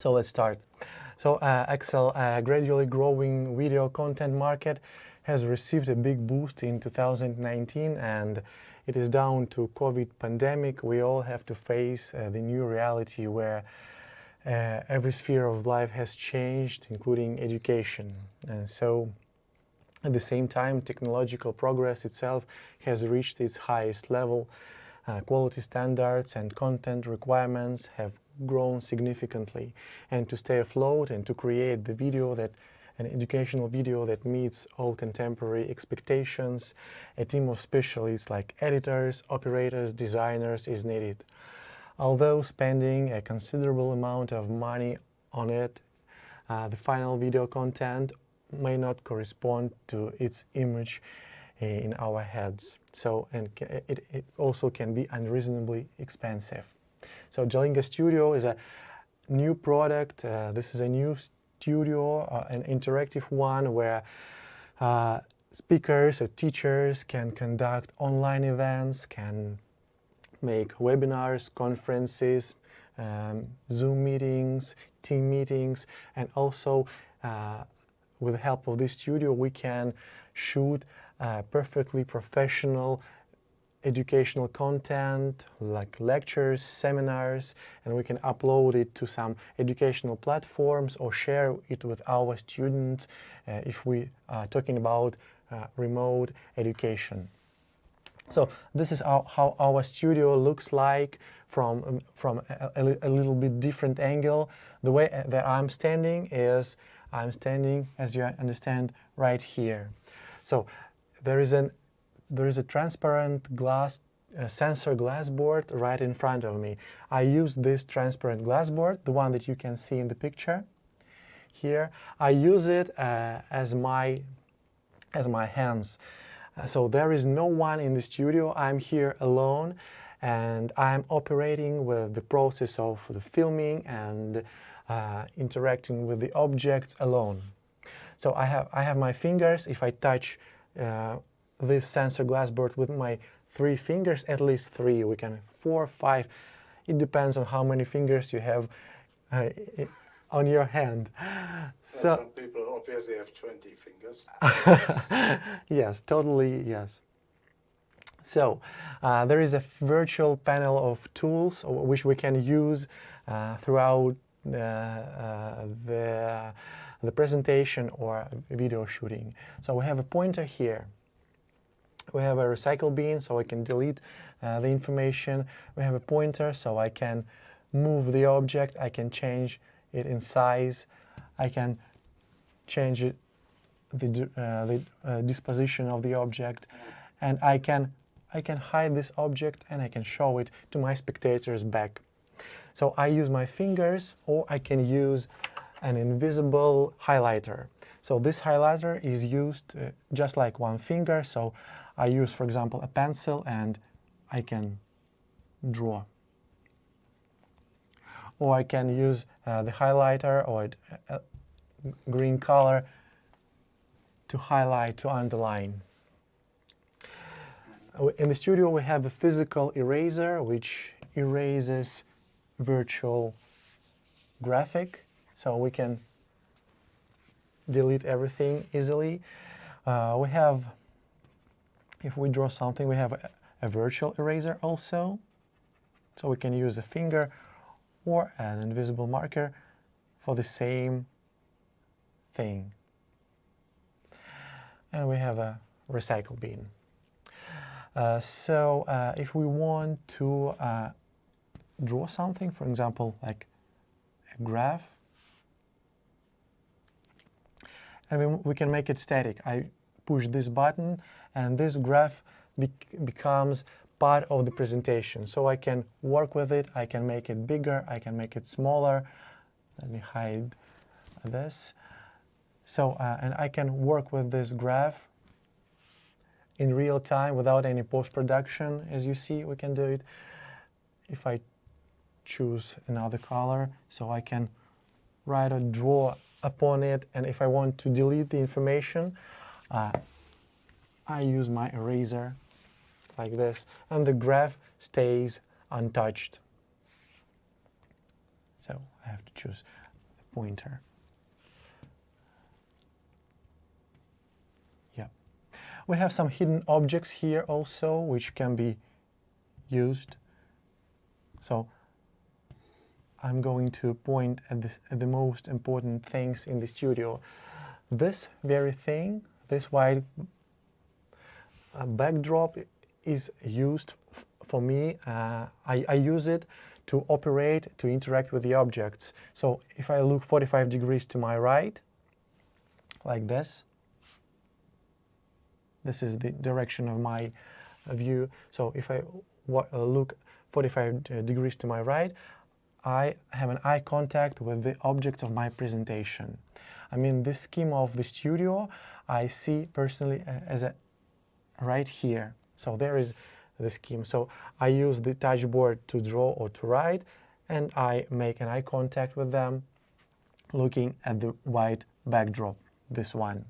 So let's start. So Excel, gradually growing video content market, has received a big boost in 2019, and it is down to COVID pandemic. We all have to face the new reality where every sphere of life has changed, including education. And so at the same time, technological progress itself has reached its highest level. Quality standards and content requirements have grown significantly. And to stay afloat and to create the video an educational video that meets all contemporary expectations, a team of specialists like editors, operators, designers is needed. Although spending a considerable amount of money on it, the final video content may not correspond to its image in our heads. And it also can be unreasonably expensive. So Jalinga Studio is a new product. This is a new studio, an interactive one where speakers or teachers can conduct online events, can make webinars, conferences, Zoom meetings, team meetings, and also with the help of this studio we can shoot perfectly professional educational content like lectures, seminars, and we can upload it to some educational platforms or share it with our students if we are talking about remote education. So this is how our studio looks like from a little bit different angle. The way that I'm standing is as you understand, right here. So there is a transparent glass sensor glass board right in front of me. I use this transparent glass board, the one that you can see in the picture here. I use it as my hands. So there is no one in the studio. I'm here alone, and I'm operating with the process of the filming and interacting with the objects alone. So I have my fingers. If I touch this sensor glass board with my 3 fingers, at least 3, we can 4, 5. It depends on how many fingers you have on your hand. So some people obviously have 20 fingers. Yes, totally, yes. So there is a virtual panel of tools which we can use throughout the presentation or video shooting. So we have a pointer here. We have a recycle bin, so I can delete the information. We have a pointer, so I can move the object. I can change it in size. I can change it, the disposition of the object, and I can hide this object and I can show it to my spectators back. So I use my fingers, or I can use an invisible highlighter. So this highlighter is used just like one finger. So I use, for example, a pencil and I can draw. Or I can use the highlighter or a green color to highlight, to underline. In the studio we have a physical eraser which erases virtual graphic, so we can delete everything easily. We have, if we draw something, we have a virtual eraser also, so we can use a finger or an invisible marker for the same thing. And we have a recycle bin. If we want to draw something, for example, like a graph, and we can make it static. I push this button and this graph becomes part of the presentation. So I can work with it, I can make it bigger, I can make it smaller. Let me hide this. So, and I can work with this graph in real time without any post-production. As you see, we can do it. If I choose another color, so I can write or draw upon it, and if I want to delete the information, I use my eraser like this, and the graph stays untouched. So I have to choose pointer. Yeah. We have some hidden objects here also, which can be used. So I'm going to point at the most important things in the studio. This very thing, this white backdrop is used for me. I use it to operate, to interact with the objects. So if I look 45 degrees to my right, like this is the direction of my view. So if I look 45 degrees to my right, I have an eye contact with the objects of my presentation. I mean, this scheme of the studio, I see personally as a right here. So there is the scheme. So I use the touchboard to draw or to write, and I make an eye contact with them, looking at the white backdrop, this one.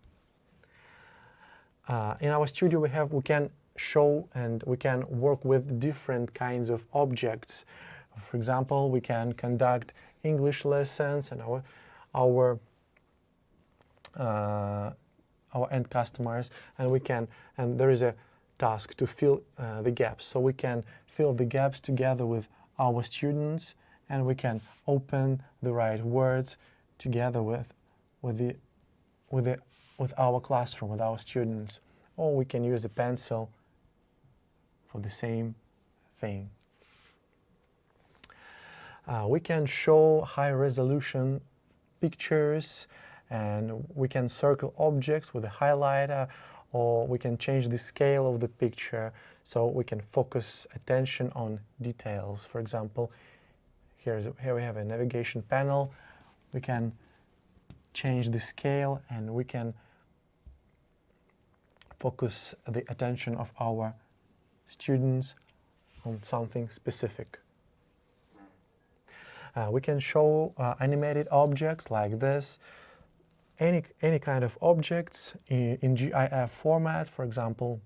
In our studio, we can show and we can work with different kinds of objects. For example, we can conduct English lessons, and our end customers, and there is a task to fill the gaps. So we can fill the gaps together with our students, and we can open the right words together with our classroom, with our students. Or we can use a pencil for the same thing. We can show high-resolution pictures, and we can circle objects with a highlighter, or we can change the scale of the picture so we can focus attention on details. For example, here we have a navigation panel. We can change the scale, and we can focus the attention of our students on something specific. We can show animated objects like this, any kind of objects in GIF format. For example,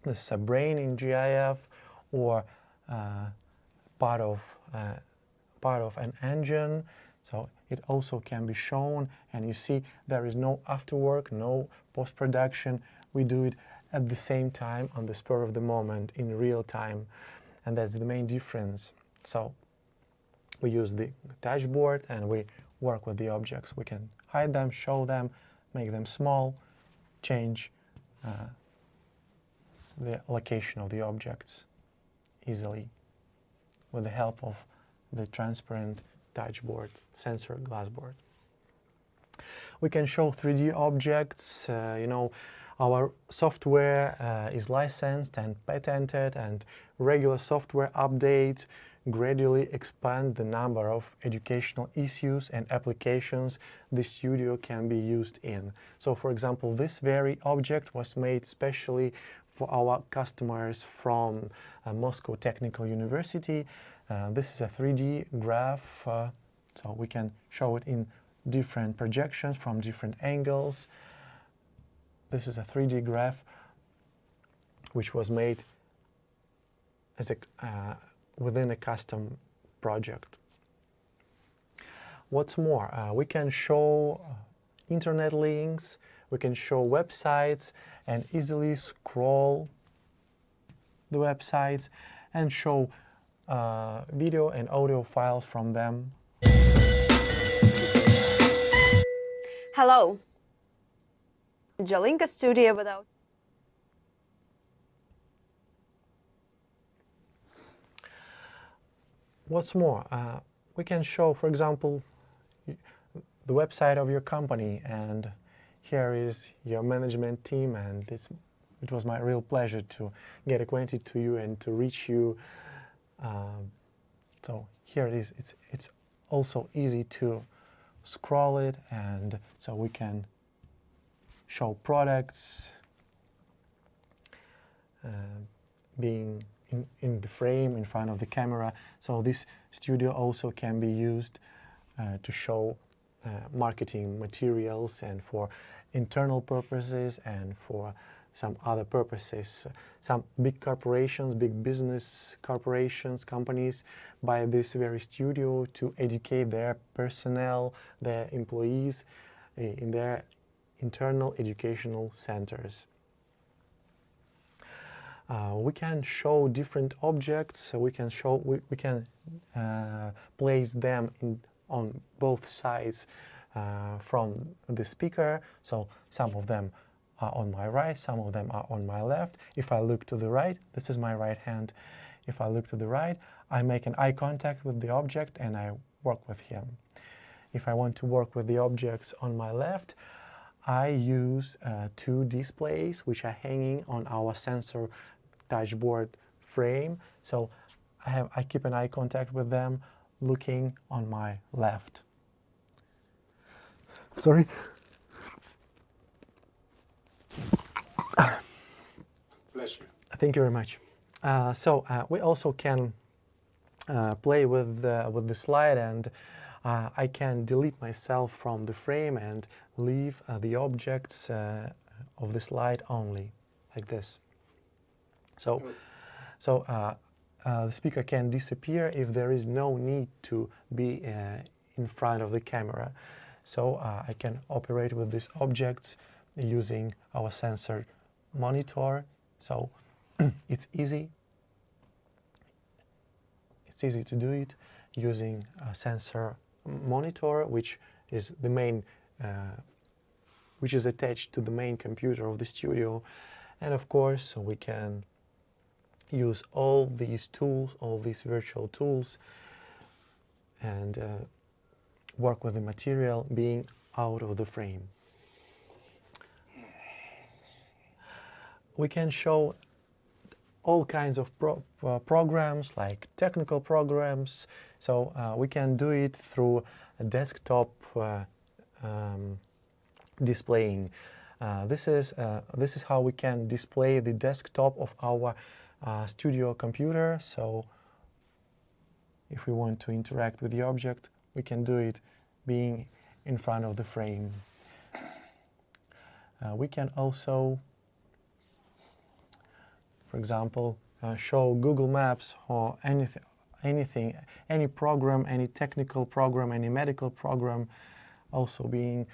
this is a brain in GIF, or part of an engine. So it also can be shown, and you see there is no afterwork, no post-production. We do it at the same time, on the spur of the moment, in real time, and that's the main difference. So we use the dashboard and we work with the objects. We can hide them, show them, make them small, change the location of the objects easily with the help of the transparent dashboard, sensor glassboard. We can show 3D objects. Our software is licensed and patented, and regular software updates gradually expand the number of educational issues and applications the studio can be used in. So, for example, this very object was made specially for our customers from Moscow Technical University. This is a 3D graph, so we can show it in different projections from different angles. This is a 3D graph which was made as within a custom project. What's more, we can show internet links, we can show websites and easily scroll the websites and show video and audio files from them. Hello. Jalinka Studio without. What's more, we can show, for example, the website of your company, and here is your management team, and it was my real pleasure to get acquainted to you and to reach you. So here it is. It's also easy to scroll it, and so we can show products being in the frame in front of the camera. So this studio also can be used to show marketing materials and for internal purposes and for some other purposes. Some big corporations, big business corporations, companies buy this very studio to educate their personnel, their employees in their internal educational centers. We can show different objects. We can place them on both sides from the speaker. So some of them are on my right, some of them are on my left. If I look to the right, this is my right hand. If I look to the right, I make an eye contact with the object and I work with him. If I want to work with the objects on my left, I use two displays which are hanging on our sensor dashboard frame. So I keep an eye contact with them, looking on my left. Sorry. Bless you. Thank you very much. We also can play with the slide, and I can delete myself from the frame and leave the objects of the slide only, like this. So the speaker can disappear if there is no need to be in front of the camera. So I can operate with these objects using our sensor monitor. So it's easy. It's easy to do it using a sensor monitor, which is the main, which is attached to the main computer of the studio. And of course, we can use all these tools, all these virtual tools, and work with the material being out of the frame. We can show all kinds of programs, like technical programs. So we can do it through a desktop displaying. This is how we can display the desktop of our studio computer. So if we want to interact with the object, we can do it being in front of the frame. We can also, for example, show Google Maps or anything, any program, any technical program, any medical program, also being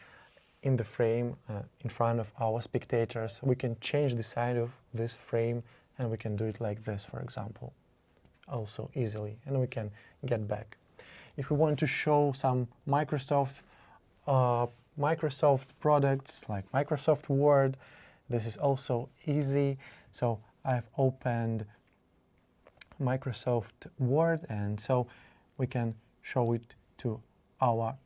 in the frame in front of our spectators. We can change the side of this frame, and we can do it like this, for example, also easily, and we can get back. If we want to show some Microsoft products like Microsoft Word, this is also easy. So I've opened Microsoft Word, and so we can show it to our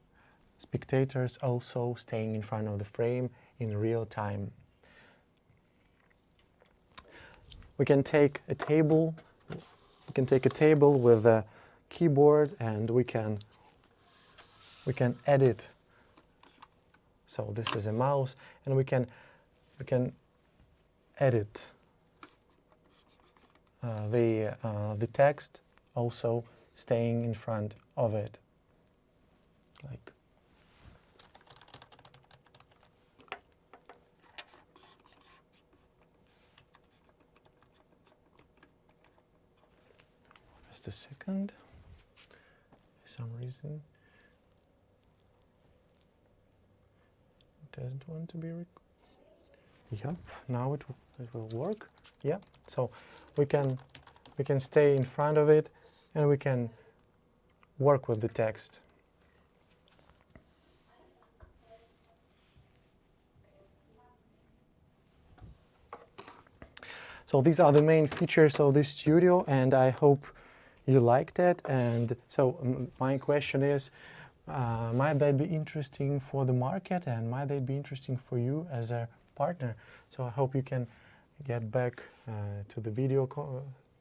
spectators, also staying in front of the frame in real time. We can take a table. We can take a table with a keyboard, and we can edit. So this is a mouse, and we can edit the text, also staying in front of it, like. Just a second. For some reason, it doesn't want to be recorded. Yep, now it will work. Yeah, so we can stay in front of it, and we can work with the text. So these are the main features of this studio, and I hope you liked it. And so my question is, might that be interesting for the market, and might that be interesting for you as a partner? So I hope you can get back to the video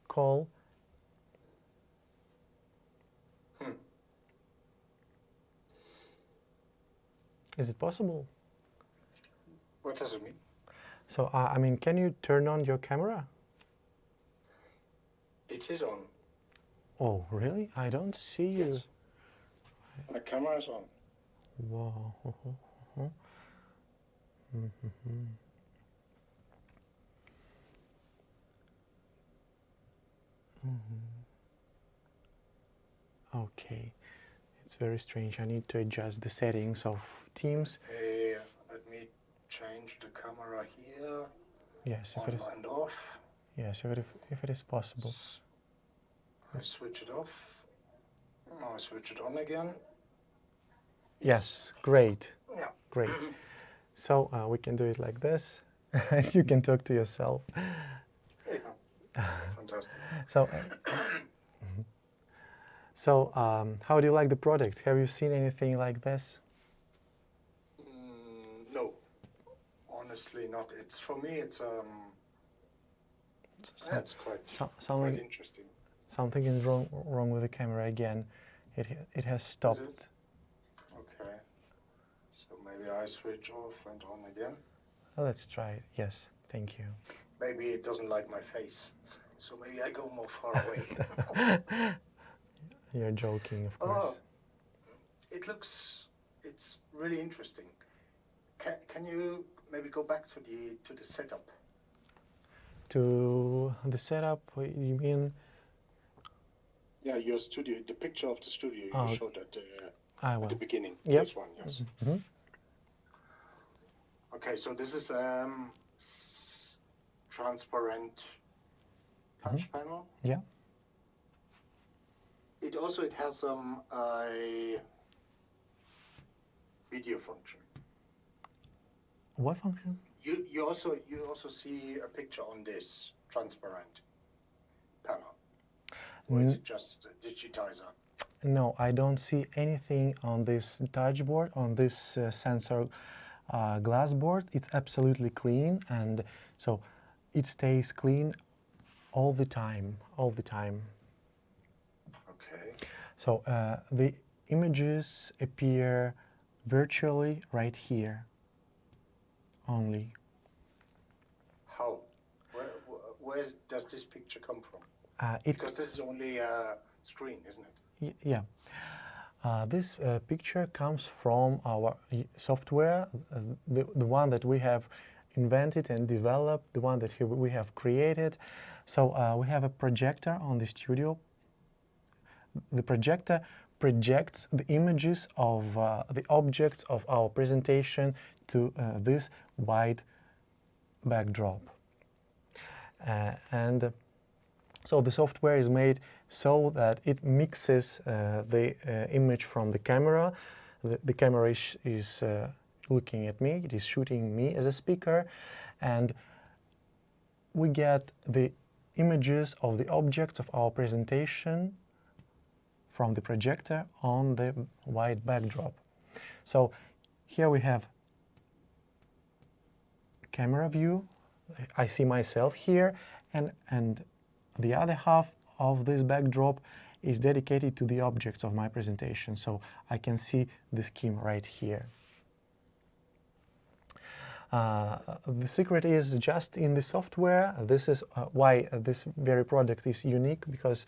call. Is it possible? What does it mean? So, I mean, can you turn on your camera? It is on. Oh, really? I don't see you. Yes. My camera is on. Wow. Okay, it's very strange. I need to adjust the settings of Teams. Hey, let me change the camera here, Yes, if on it is. and off. Yes, if it is possible. I switch it off. Now I switch it on again. Yes, great, Yeah. great. So we can do it like this. You can talk to yourself. Yeah. Fantastic. So, how do you like the product? Have you seen anything like this? No, honestly not. It's for me. It's So- that's quite something interesting. something is wrong with the camera again. It has stopped. Is it? Okay. So maybe I switch off and on again. Let's try it. Yes, thank you. Maybe it doesn't like my face. So maybe I go more far away. You're joking, of Oh, course. it's really interesting. Can you maybe go back to the setup? To the setup, you mean? Yeah, your studio, the picture of the studio you Oh, showed at I the will. beginning. Yep. This one, yes. Mhm. Okay, so this is transparent touch panel. Yeah. It has a video function. What function? You also see a picture on this transparent panel. Or is it just a digitizer? No, I don't see anything on this touch board, on this sensor glass board. It's absolutely clean, and so it stays clean all the time, all the time. Okay. So the images appear virtually right here only. How? Where does this picture come from? It Because this is only a screen, isn't it? Yeah. This picture comes from our software, the one that we have invented and developed, the one that we have created. So we have a projector on the studio. The projector projects the images of the objects of our presentation to this white backdrop. And so the software is made so that it mixes the image from the camera. The camera is looking at me, it is shooting me as a speaker, and we get the images of the objects of our presentation from the projector on the white backdrop. So here we have camera view. I see myself here, and the other half of this backdrop is dedicated to the objects of my presentation, so I can see the scheme right here. The secret is just in the software. This is why this very product is unique, because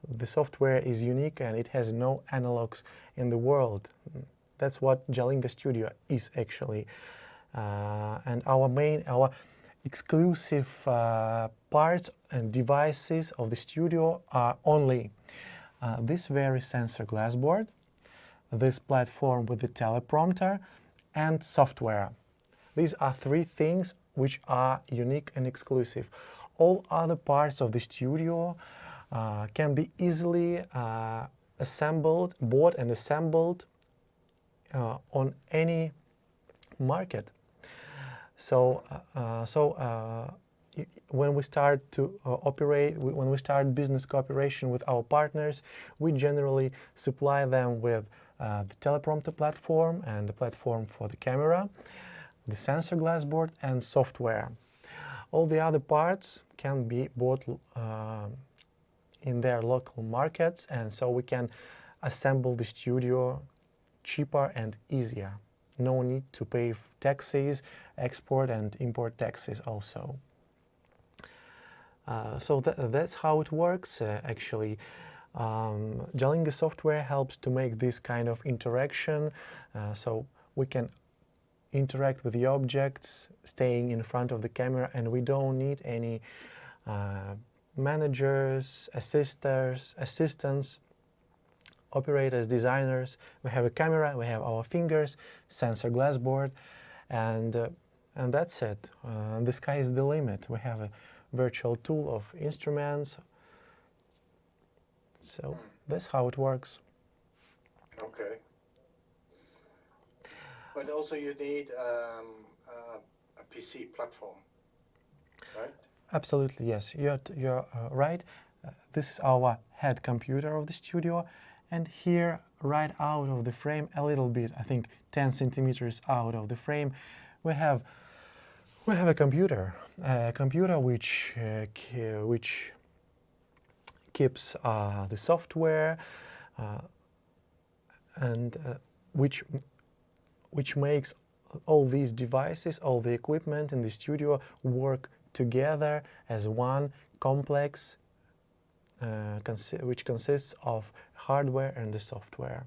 the software is unique and it has no analogs in the world. That's what Jalinga Studio is actually. And our exclusive parts and devices of the studio are only this very sensor glass board, this platform with the teleprompter, and software. These are three things which are unique and exclusive. All other parts of the studio can be easily assembled, bought and assembled on any market. So, when we start to operate, when we start business cooperation with our partners, we generally supply them with the teleprompter platform and the platform for the camera, the sensor glass board, and software. All the other parts can be bought in their local markets, and so we can assemble the studio cheaper and easier. No need to pay taxes, export and import taxes also. So that's how it works actually. Jalinga software helps to make this kind of interaction, so we can interact with the objects staying in front of the camera, and we don't need any managers, assistants, operators, designers. We have a camera, we have our fingers, sensor glass board, and that's it. The sky is the limit. We have a virtual tool of instruments. So that's how it works. Okay. But also you need a PC platform, right? Absolutely, yes. You're right. This is our head computer of the studio, and here, right out of the frame, a little bit, I think 10 centimeters out of the frame, we have a computer which keeps the software and which makes all these devices, all the equipment in the studio work together as one complex which consists of hardware and the software.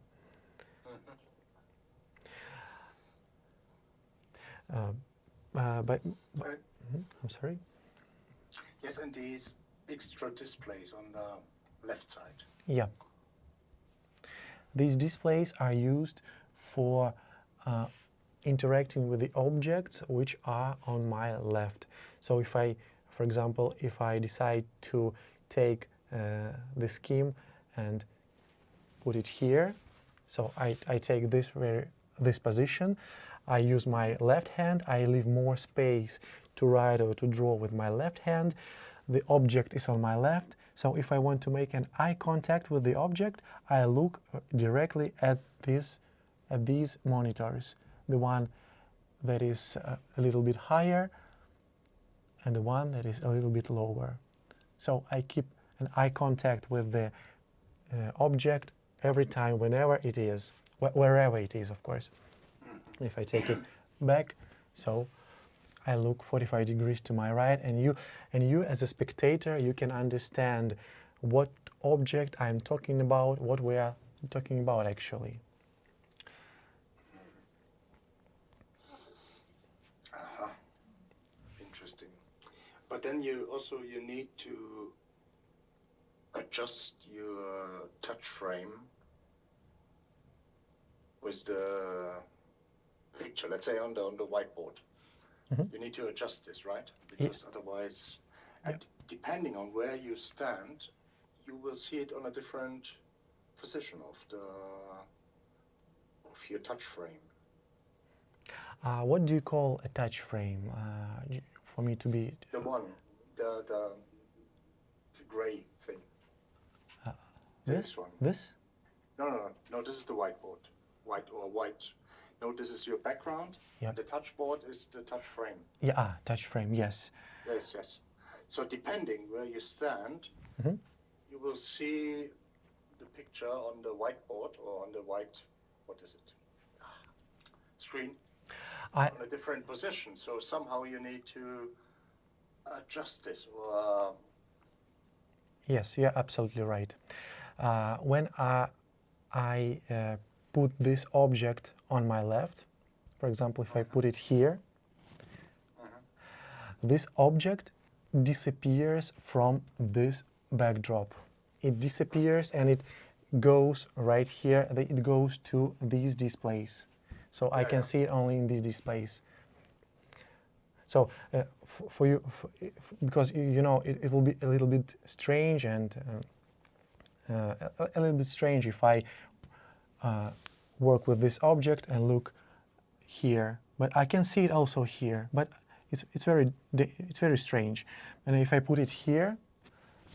But I'm sorry? Yes, and these extra displays on the left side. Yeah. These displays are used for interacting with the objects which are on my left. So if I, for example, if I decide to take the scheme and put it here, so I take this position, I use my left hand, I leave more space to write or to draw with my left hand. The object is on my left, so if I want to make an eye contact with the object, I look directly at these monitors, the one that is a little bit higher and the one that is a little bit lower. So I keep an eye contact with the object every time, whenever it is, wherever it is, of course. If I take it back, so I look 45 degrees to my right, and you as a spectator, you can understand what object I'm talking about, what we are talking about actually. Interesting. But then you need to adjust your touch frame with the picture, let's say on the whiteboard. You need to adjust this, right? Because otherwise, and depending on where you stand, you will see it on a different position of your touch frame. What do you call a touch frame? For me to be the gray thing. This one. This? No. This is the whiteboard. White. No, this is your background. Yep. The touch board is the touch frame. Yeah, touch frame, yes. Yes. So depending where you stand, you will see the picture on the whiteboard or on the screen on a different position. So somehow you need to adjust this or... Yes, you're absolutely right. When I put this object on my left, for example, if I put it here, this object disappears from this backdrop. It disappears and it goes right here, it goes to these displays. So I can see it only in these displays. So for you, because you know it will be a little bit strange and a little bit strange if I work with this object and look here, but I can see it also here. But it's very strange. And if I put it here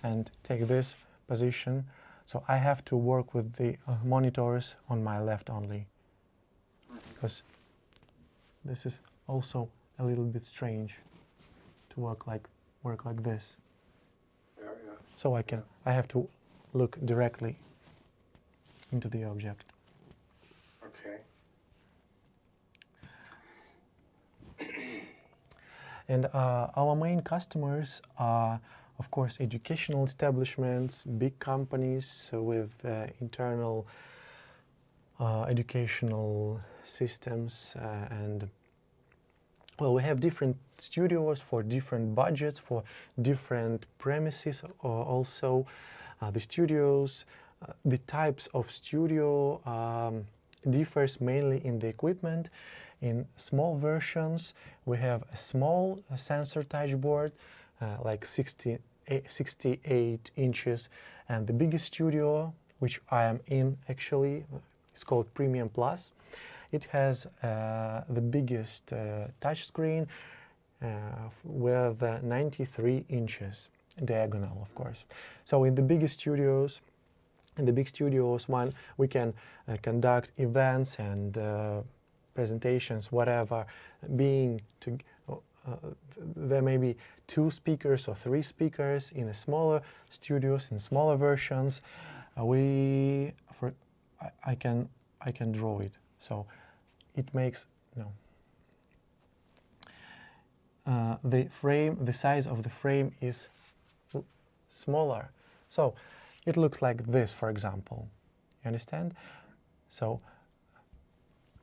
and take this position, so I have to work with the monitors on my left only, because this is also a little bit strange to work like this. So I have to look directly into the object. Okay. And our main customers are, of course, educational establishments, big companies with internal educational systems and Well, we have different studios for different budgets, for different premises. Also, the studios, the types of studio differs mainly in the equipment. In small versions, we have a small sensor touch board, like 68 inches, and the biggest studio, which I am in actually, is called Premium Plus. It has the biggest touch screen with 93 inches diagonal, of course. So in the biggest studios, we can conduct events and presentations, whatever. There may be 2 speakers or 3 speakers in a smaller studios, in smaller versions. I can draw it. So it makes the size of the frame is smaller. So it looks like this, for example. You understand? So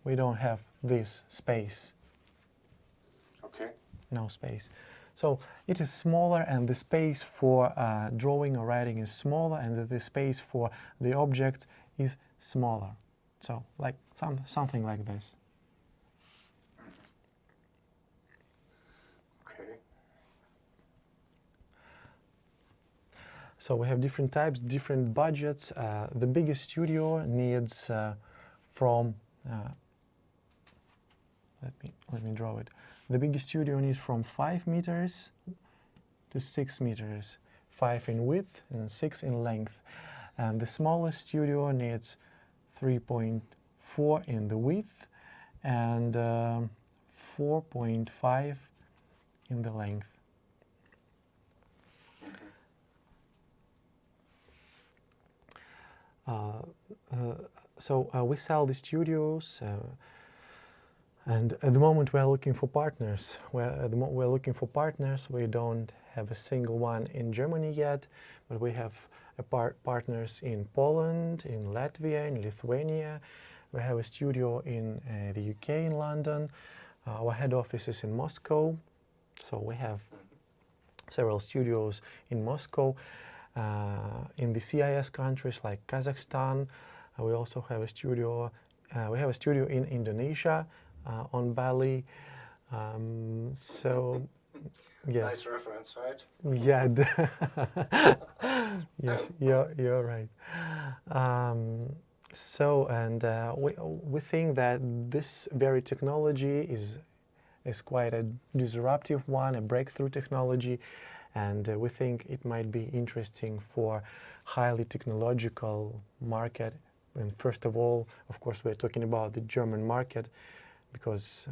we don't have this space. Okay. No space. So it is smaller, and the space for drawing or writing is smaller, and the space for the objects is smaller. So like something like this. Okay. So we have different types, different budgets. The biggest studio needs from let me draw it. The biggest studio needs from 5 meters to 6 meters, 5 in width and 6 in length. And the smallest studio needs 3.4 in the width and 4.5 in the length. So we sell the studios, and at the moment we are looking for partners. We're looking for partners. We don't have a single one in Germany yet, but we have partners in Poland, in Latvia, in Lithuania. We have a studio in the UK, in London. Our head office is in Moscow, so we have several studios in Moscow. In the CIS countries like Kazakhstan, we also have a studio. We have a studio in Indonesia, on Bali. So, yes. Nice reference, right? Yeah. Yes, you're right. We think that this very technology is quite a disruptive one, a breakthrough technology, and we think it might be interesting for highly technological market. And first of all, of course, we're talking about the German market, because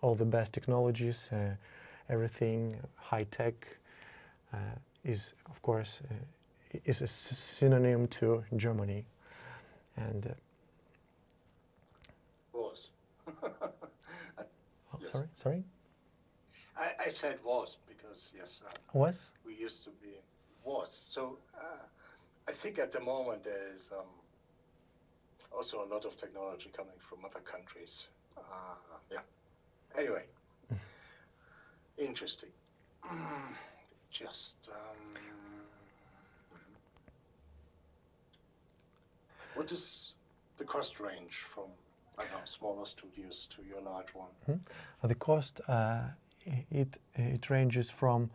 all the best technologies, everything high tech, is of course is a synonym to Germany, and Was. Yes. Sorry. I said was because yes. Was? We used to be was. So I think at the moment there is also a lot of technology coming from other countries. Yeah. Anyway, interesting. Just what is the cost range from, I don't know, smaller studios to your large one? The cost it ranges from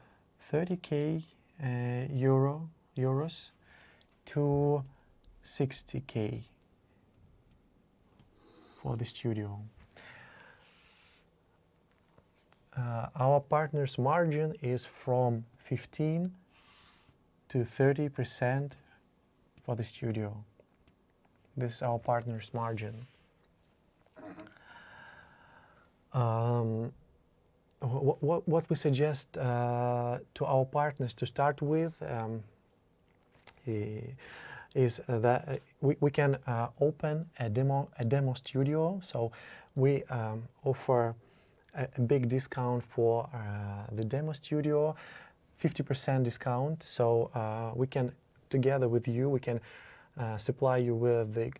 30k euros to 60k for the studio. Our partner's margin is from 15 to 30% for the studio. This is our partner's margin. What we suggest to our partners to start with is that we can open a demo studio. So we offer a big discount for the demo studio, 50% discount. So we can, together with you, we can supply you with the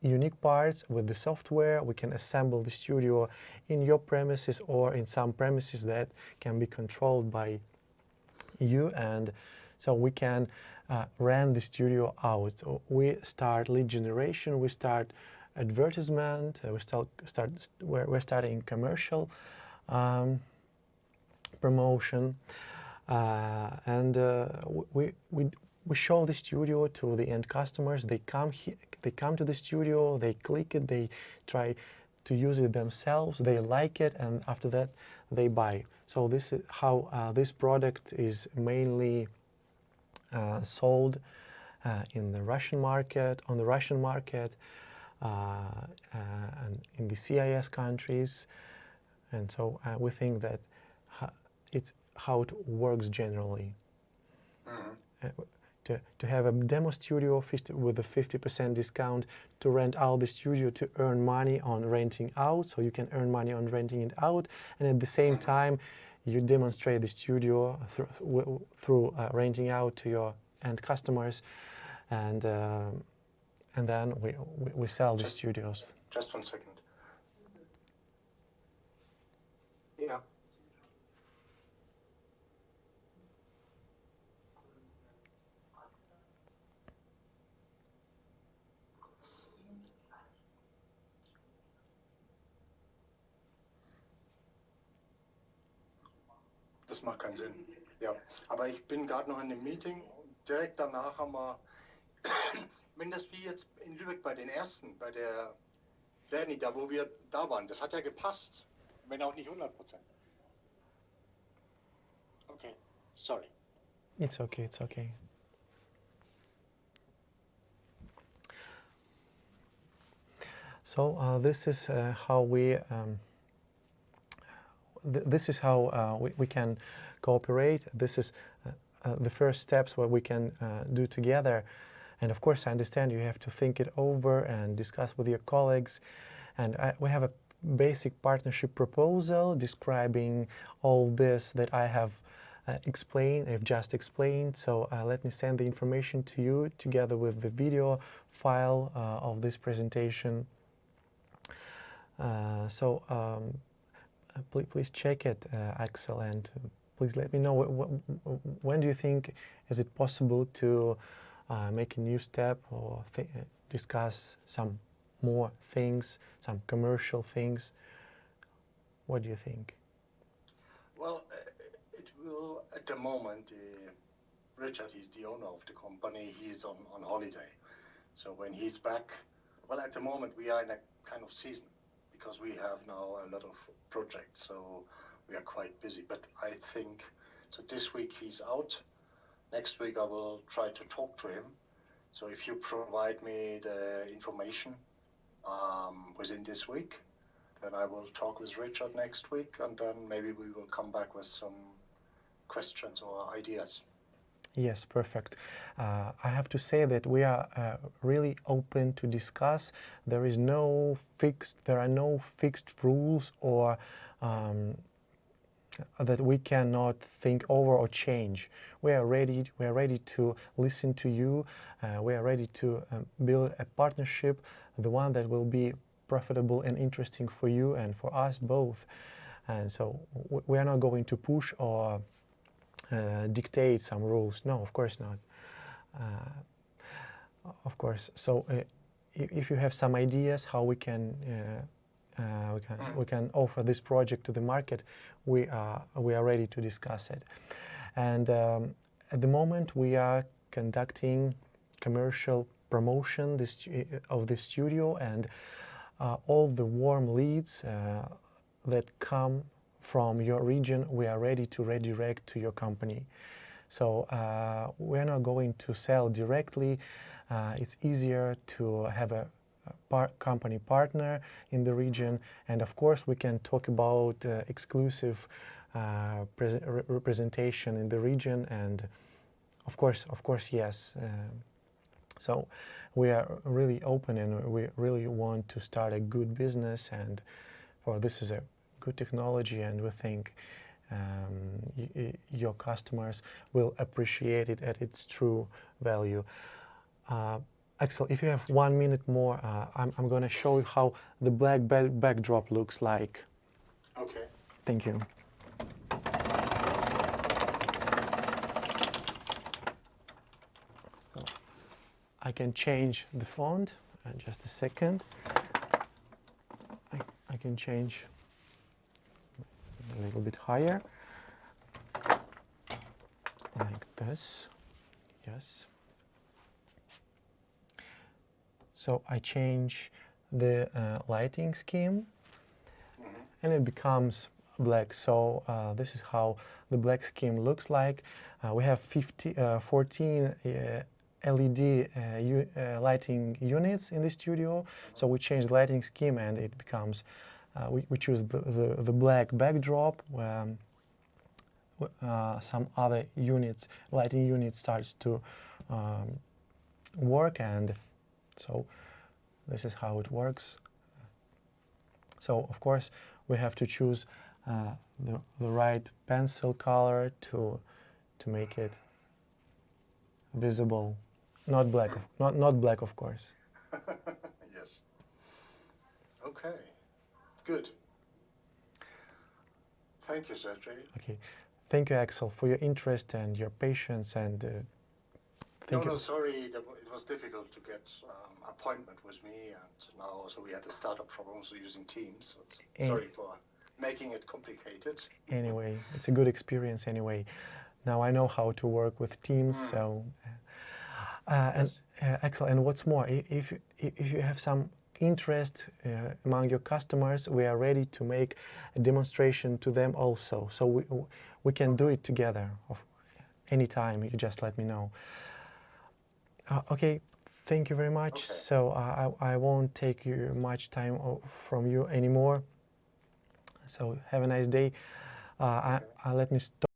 unique parts with the software. We can assemble the studio in your premises or in some premises that can be controlled by you, and so we can rent the studio out. So we start lead generation, we start advertisement, we're starting commercial promotion, and we show the studio to the end customers. They come here, they come to the studio, they click it, they try to use it themselves, they like it, and after that they buy. So this is how this product is mainly sold in the Russian market, on the Russian market, and in the CIS countries. And so we think that it's how it works generally. To have a demo studio with a 50% discount, to rent out the studio, to earn money on renting out, so you can earn money on renting it out, and at the same time you demonstrate the studio through renting out to your end customers, and then we sell the studios. Just 1 second. Yeah. Das macht keinen Sinn. Ja, aber ich bin gerade noch in einem Meeting. Direkt danach haben wir, wenn das wie jetzt in Lübeck bei den ersten, bei der Lerni, da wo wir da waren, das hat ja gepasst. Wenn auch nicht 100%. Okay, sorry. It's okay, it's okay. So this is how we we can cooperate. This is the first steps what we can do together. And of course, I understand you have to think it over and discuss with your colleagues. And we have a basic partnership proposal describing all this that I have I've just explained. So let me send the information to you together with the video file of this presentation. Please check it, Axel, and please let me know when do you think is it possible to make a new step or discuss some more things, some commercial things. What do you think? Well, it will, at the moment, Richard, he's the owner of the company, he's on holiday. So when he's back, well, at the moment we are in a kind of season because we have now a lot of projects, so we are quite busy. But I think, so this week he's out. Next week I will try to talk to him. So if you provide me the information within this week, then I will talk with Richard next week, and then maybe we will come back with some questions or ideas. Yes, perfect. I have to say that we are really open to discuss. There are no fixed rules or that we cannot think over or change. We are ready to listen to you. We are ready to build a partnership, the one that will be profitable and interesting for you and for us both. And so we are not going to push or dictate some rules. No, of course not. Of course. So if you have some ideas how we can offer this project to the market, we are ready to discuss it. And at the moment we are conducting commercial promotion of the studio, and all the warm leads that come from your region, we are ready to redirect to your company. So we're not going to sell directly. It's easier to have a company partner in the region, and of course we can talk about exclusive representation in the region, and of course yes. So we are really open, and we really want to start a good business, and this is a good technology, and we think your customers will appreciate it at its true value. Axel, if you have 1 minute more, I'm going to show you how the black backdrop looks like. Okay. Thank you. I can change the font. Just a second. I can change a little bit higher, like this. Yes. So I change the lighting scheme, and it becomes black. So this is how the black scheme looks like. We have 14 LED lighting units in the studio. So we change the lighting scheme, and it becomes, we choose the black backdrop. Some other units, lighting unit starts to work, and so this is how it works. So of course we have to choose the right pencil color to make it visible. Not black, not black, of course. Yes. Okay. Good. Thank you, Sergey. Okay. Thank you, Axel, for your interest and your patience, and thank you. No, sorry, it was difficult to get appointment with me, and now also we had a startup problem, so using Teams. So sorry for making it complicated. Anyway, it's a good experience anyway. Now I know how to work with Teams, so... And Axel, and what's more, if you have some interest among your customers, we are ready to make a demonstration to them also. So we can do it together anytime. You just let me know. Okay, thank you very much. Okay. So I won't take much time from you anymore. So have a nice day. Let me stop.